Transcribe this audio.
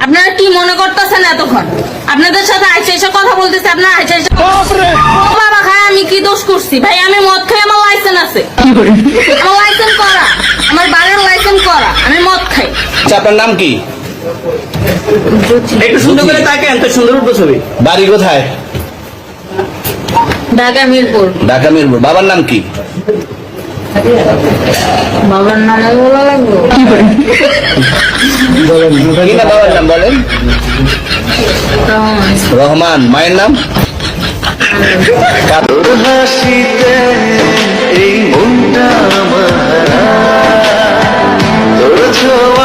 আপনারা কি মনে করতেছেন এতক্ষণ? আপনাদের সাথে আইসা এসে কথা বলতেছে, আপনারা আইসা এসে বাবা খায়। আমি কি দোষ করছি ভাই? আমি মদ খাই, আমার লাইসেন্স আছে, আমার লাইসেন্স করা, আমার বাড়ির লাইসেন্স করা, আমি মদ খাই। আচ্ছা, আপনার নাম কি? একটু সুন্দর করে তাকেন তো, সুন্দর উঠবো ছবি। বাড়ি কোথায়? ঢাকা মিরপুর। ঢাকা মিরপুর। বাবার নাম কি? বাবার নামে বলা লাগবে? কি না বাবার নাম বলেন? রহমান। রহমান। মায়ের নাম? তোর হাসিতে এই মনটা আমার, তোর ছোঁয়া